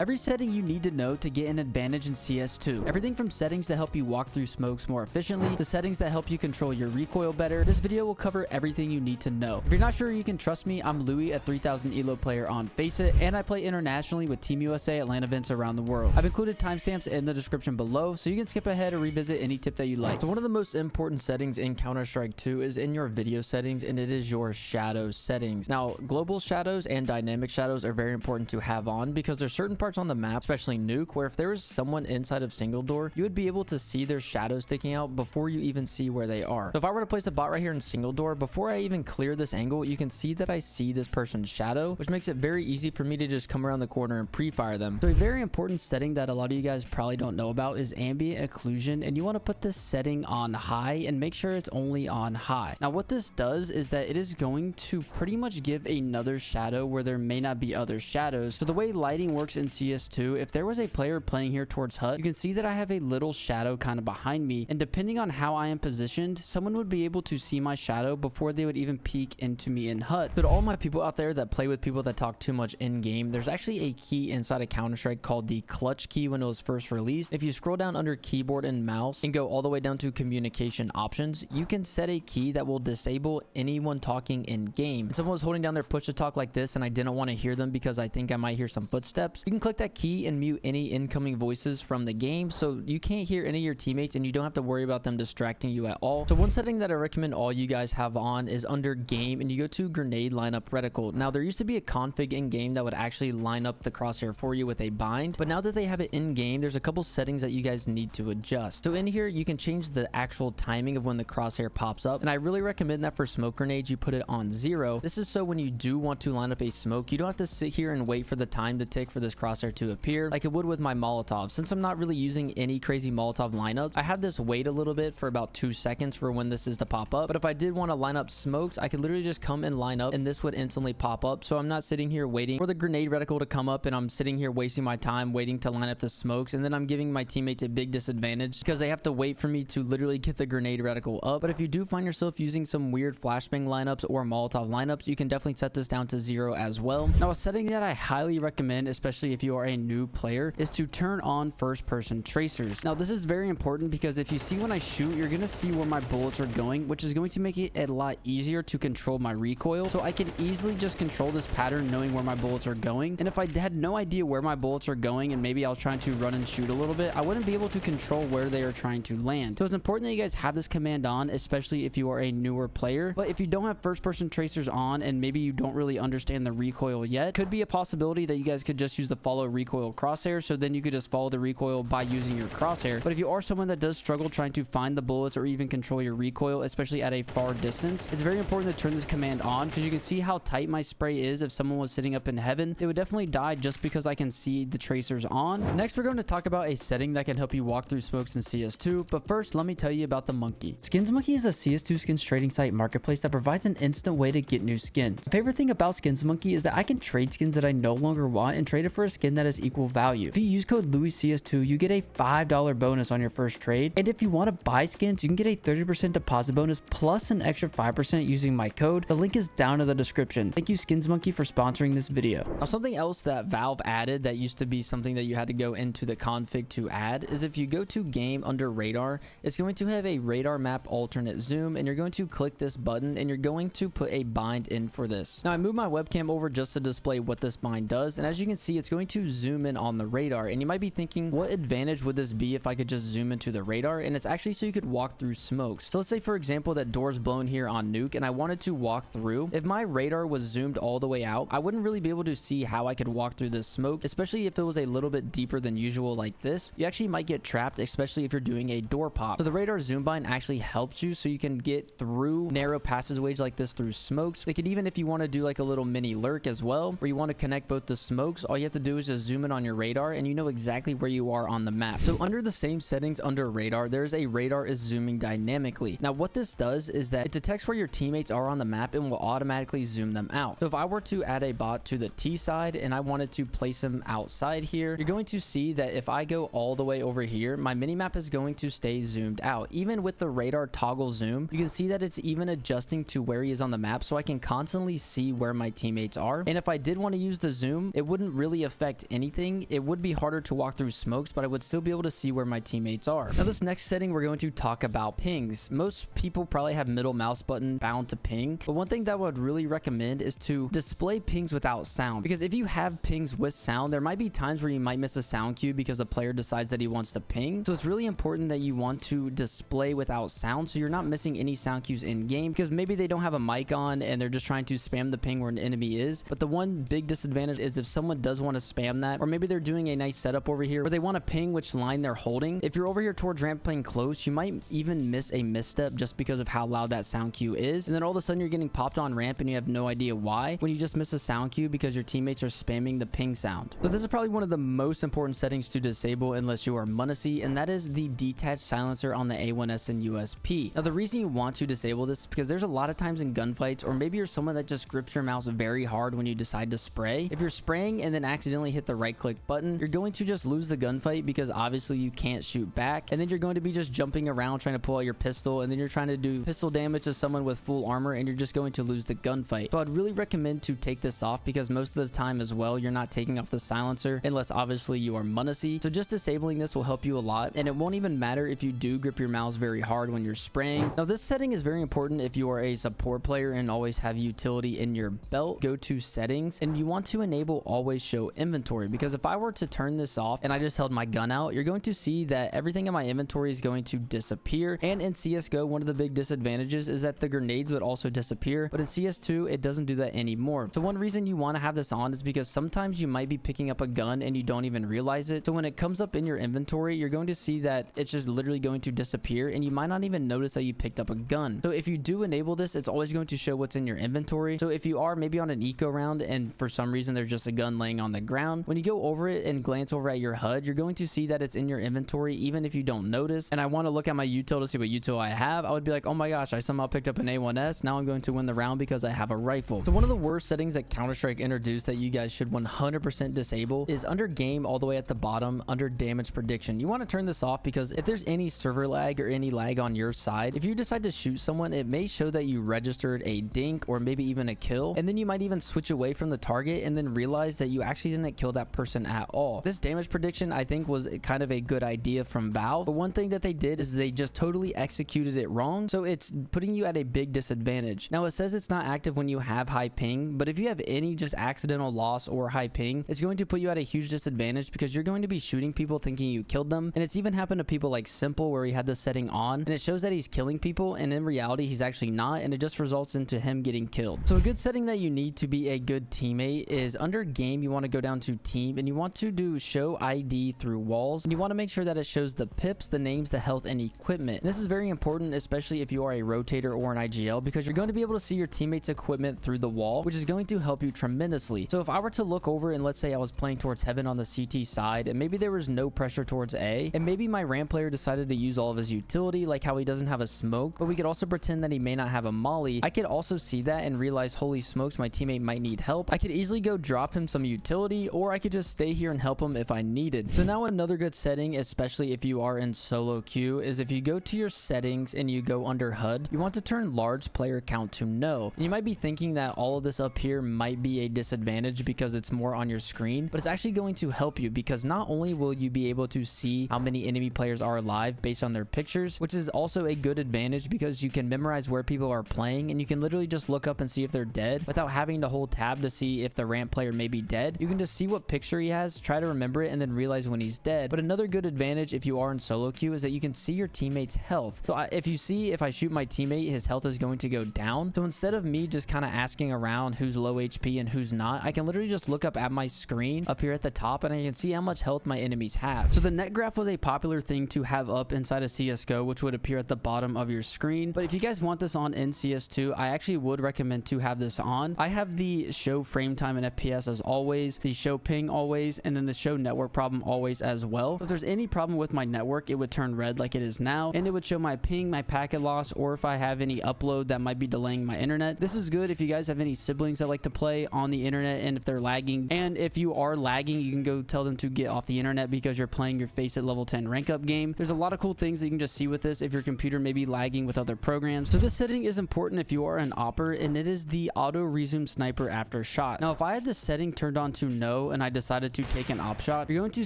Every setting you need to know to get an advantage in CS2. Everything from settings that help you walk through smokes more efficiently to settings that help you control your recoil better. This video will cover everything you need to know. If you're not sure you can trust me, I'm Louis, a 3000 ELO player on Faceit, and I play internationally with Team USA at LAN events around the world. I've included timestamps in the description below, so you can skip ahead or revisit any tip that you like. So one of the most important settings in Counter-Strike 2 is in your video settings, and it is your shadow settings. Now, global shadows and dynamic shadows are very important to have on because there's certain parts on the map, especially nuke, where if there was someone inside of single door, you would be able to see their shadow sticking out before you even see where they are. So if I were to place a bot right here in single door, before I even clear this angle, you can see that I see this person's shadow, which makes it very easy for me to just come around the corner and pre-fire them. So a very important setting that a lot of you guys probably don't know about is ambient occlusion, and you want to put this setting on high and make sure it's only on high. Now what this does is that it is going to pretty much give another shadow where there may not be other shadows. So the way lighting works in CS2, if there was a player playing here towards hut, you can see that I have a little shadow kind of behind me, and depending on how I am positioned, someone would be able to see my shadow before they would even peek into me in hut. So to all my people out there that play with people that talk too much in game, there's actually a key inside of Counter-Strike called the clutch key when it was first released. If you scroll down under keyboard and mouse and go all the way down to communication options, you can set a key that will disable anyone talking in game. If someone was holding down their push to talk like this and I didn't want to hear them because I think I might hear some footsteps, you can click that key and mute any incoming voices from the game, so you can't hear any of your teammates and you don't have to worry about them distracting you at all. So one setting that I recommend all you guys have on is under game, and you go to grenade lineup reticle. Now there used to be a config in game that would actually line up the crosshair for you with a bind, but now that they have it in game, there's a couple settings that you guys need to adjust. So in here you can change the actual timing of when the crosshair pops up, and I really recommend that for smoke grenades you put it on 0. This is so when you do want to line up a smoke, you don't have to sit here and wait for the time to tick for this crosshair to appear like it would with my Molotov. Since I'm not really using any crazy Molotov lineups, I have this wait a little bit for about 2 seconds for when this is to pop up. But if I did want to line up smokes, I could literally just come and line up and this would instantly pop up. So I'm not sitting here waiting for the grenade reticle to come up and I'm sitting here wasting my time waiting to line up the smokes, and then I'm giving my teammates a big disadvantage because they have to wait for me to literally get the grenade reticle up. But if you do find yourself using some weird flashbang lineups or Molotov lineups, you can definitely set this down to 0 as well. Now a setting that I highly recommend, especially if you are a new player, is to turn on first person tracers. Now this is very important because if you see when I shoot, you're going to see where my bullets are going, which is going to make it a lot easier to control my recoil. So I can easily just control this pattern knowing where my bullets are going. And if I had no idea where my bullets are going and maybe I was trying to run and shoot a little bit, I wouldn't be able to control where they are trying to land. So it's important that you guys have this command on, especially if you are a newer player. But if you don't have first person tracers on and maybe you don't really understand the recoil yet, could be a possibility that you guys could just use the follow recoil crosshair, so then you could just follow the recoil by using your crosshair. But if you are someone that does struggle trying to find the bullets or even control your recoil, especially at a far distance, it's very important to turn this command on because you can see how tight my spray is. If someone was sitting up in heaven, they would definitely die just because I can see the tracers on. Next, we're going to talk about a setting that can help you walk through smokes in CS2, but first let me tell you about the Monkey. Skins Monkey is a CS2 skins trading site marketplace that provides an instant way to get new skins. The favorite thing about Skins Monkey is that I can trade skins that I no longer want and trade it for a skin that has equal value. If you use code LouisCS2, you get a $5 bonus on your first trade, and if you want to buy skins, you can get a 30% deposit bonus plus an extra 5% using my code. The link is down in the description. Thank you Skins Monkey for sponsoring this video. Now something else that Valve added that used to be something that you had to go into the config to add is if you go to game under radar, it's going to have a radar map alternate zoom, and you're going to click this button and you're going to put a bind in for this. Now I moved my webcam over just to display what this bind does, and as you can see, it's going to zoom in on the radar. And you might be thinking, what advantage would this be if I could just zoom into the radar? And it's actually so you could walk through smokes. So let's say for example that door's blown here on nuke and I wanted to walk through. If my radar was zoomed all the way out, I wouldn't really be able to see how I could walk through this smoke, especially if it was a little bit deeper than usual like this. You actually might get trapped, especially if you're doing a door pop. So the radar zoom bind actually helps you so you can get through narrow passageways like this through smokes. It could even, if you want to do like a little mini lurk as well, where you want to connect both the smokes, all you have to do is just zoom in on your radar and you know exactly where you are on the map. So under the same settings under radar, there's a radar is zooming dynamically. Now what this does is that it detects where your teammates are on the map and will automatically zoom them out. So if I were to add a bot to the T side and I wanted to place him outside here, you're going to see that if I go all the way over here, my minimap is going to stay zoomed out. Even with the radar toggle zoom, you can see that it's even adjusting to where he is on the map, so I can constantly see where my teammates are. And if I did want to use the zoom, it wouldn't really affect affect anything, it would be harder to walk through smokes, but I would still be able to see where my teammates are. Now this next setting, we're going to talk about pings. Most people probably have middle mouse button bound to ping, but one thing that I would really recommend is to display pings without sound, because if you have pings with sound, there might be times where you might miss a sound cue because the player decides that he wants to ping. So it's really important that you want to display without sound so you're not missing any sound cues in game, because maybe they don't have a mic on and they're just trying to spam the ping where an enemy is. But the one big disadvantage is if someone does want to spam that, or maybe they're doing a nice setup over here where they want to ping which line they're holding. If you're over here towards ramp playing close, you might even miss a misstep just because of how loud that sound cue is, and then all of a sudden you're getting popped on ramp and you have no idea why, when you just miss a sound cue because your teammates are spamming the ping sound. So this is probably one of the most important settings to disable unless you are Munacy, and that is the detached silencer on the A1S and USP. Now the reason you want to disable this is because there's a lot of times in gunfights, or maybe you're someone that just grips your mouse very hard when you decide to spray. If you're spraying and then accidentally hit the right click button, you're going to just lose the gunfight because obviously you can't shoot back, and then you're going to be just jumping around trying to pull out your pistol, and then you're trying to do pistol damage to someone with full armor, and you're just going to lose the gunfight. So I'd really recommend to take this off, because most of the time as well you're not taking off the silencer unless obviously you are Munacy. So just disabling this will help you a lot, and it won't even matter if you do grip your mouse very hard when you're spraying. Now this setting is very important if you are a support player and always have utility in your belt. Go to settings and you want to enable always show inventory, because if I were to turn this off and I just held my gun out, you're going to see that everything in my inventory is going to disappear. And in CSGO, one of the big disadvantages is that the grenades would also disappear, but in CS2 it doesn't do that anymore. So one reason you want to have this on is because sometimes you might be picking up a gun and you don't even realize it. So when it comes up in your inventory, you're going to see that it's just literally going to disappear, and you might not even notice that you picked up a gun. So if you do enable this, it's always going to show what's in your inventory. So if you are maybe on an eco round and for some reason there's just a gun laying on the ground, when you go over it and glance over at your HUD, you're going to see that it's in your inventory even if you don't notice. And I want to look at my util to see what util I have. I would be like, oh my gosh, I somehow picked up an A1S. Now I'm going to win the round because I have a rifle. So one of the worst settings that Counter-Strike introduced that you guys should 100% disable is under game all the way at the bottom under damage prediction. You want to turn this off because if there's any server lag or any lag on your side, if you decide to shoot someone, it may show that you registered a dink or maybe even a kill, and then you might even switch away from the target and then realize that you actually didn't kill that person at all. This damage prediction I think was kind of a good idea from Valve, but one thing that they did is they just totally executed it wrong, so it's putting you at a big disadvantage. Now it says it's not active when you have high ping, but if you have any just accidental loss or high ping, it's going to put you at a huge disadvantage because you're going to be shooting people thinking you killed them. And it's even happened to people like Simple, where he had this setting on and it shows that he's killing people, and in reality he's actually not, and it just results into him getting killed. So a good setting that you need to be a good teammate is under game, you want to go down to team and you want to do show ID through walls, and you want to make sure that it shows the pips, the names, the health, and equipment. And this is very important, especially if you are a rotator or an IGL, because you're going to be able to see your teammates' equipment through the wall, which is going to help you tremendously. So if I were to look over and let's say I was playing towards heaven on the CT side, and maybe there was no pressure towards A, and maybe my ramp player decided to use all of his utility, like how he doesn't have a smoke, but we could also pretend that he may not have a molly. I could also see that and realize, holy smokes, my teammate might need help. I could easily go drop him some utility, or I could just stay here and help him if I needed. So now another good setting, especially if you are in solo queue, is if you go to your settings and you go under HUD, you want to turn large player count to no. And you might be thinking that all of this up here might be a disadvantage because it's more on your screen, but it's actually going to help you, because not only will you be able to see how many enemy players are alive based on their pictures, which is also a good advantage because you can memorize where people are playing, and you can literally just look up and see if they're dead without having to hold tab to see if the ramp player may be dead. You can just see what picture he has, try to remember it, and then realize when he's dead. But another good advantage if you are in solo queue is that you can see your teammate's health. So if you see, if I shoot my teammate, his health is going to go down. So instead of me just kind of asking around who's low HP and who's not, I can literally just look up at my screen up here at the top and I can see how much health my enemies have. So the net graph was a popular thing to have up inside of CSGO, which would appear at the bottom of your screen. But if you guys want this on in CS2, I actually would recommend to have this on. I have the show frame time and FPS as always, the show ping always, and then the show network problem always as well. So if there's any problem with my network, it would turn red like it is now, and it would show my ping, my packet loss, or if I have any upload that might be delaying my internet. This is good if you guys have any siblings that like to play on the internet and if they're lagging. And if you are lagging, you can go tell them to get off the internet because you're playing your faceit level 10 rank up game. There's a lot of cool things that you can just see with this if your computer may be lagging with other programs. So this setting is important if you are an opper, and it is the auto resume sniper after shot. Now if I had this setting turned on to no, low and I decided to take an op shot, you're going to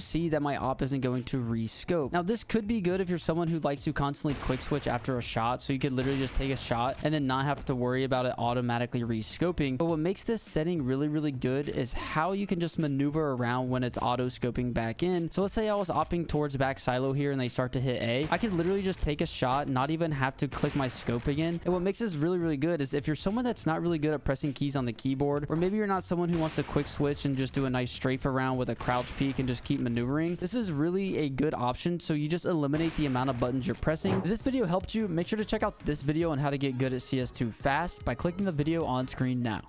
see that my op isn't going to re-scope. Now, this could be good if you're someone who likes to constantly quick switch after a shot, so you could literally just take a shot and then not have to worry about it automatically re-scoping. But what makes this setting really, really good is how you can just maneuver around when it's auto scoping back in. So let's say I was opping towards back silo here and they start to hit A. I could literally just take a shot, not even have to click my scope again. And what makes this really, really good is if you're someone that's not really good at pressing keys on the keyboard, or maybe you're not someone who wants to quick switch and just do a nice strafe around with a crouch peek and just keep maneuvering, this is really a good option. So you just eliminate the amount of buttons you're pressing. If this video helped you, make sure to check out this video on how to get good at CS2 fast by clicking the video on screen now.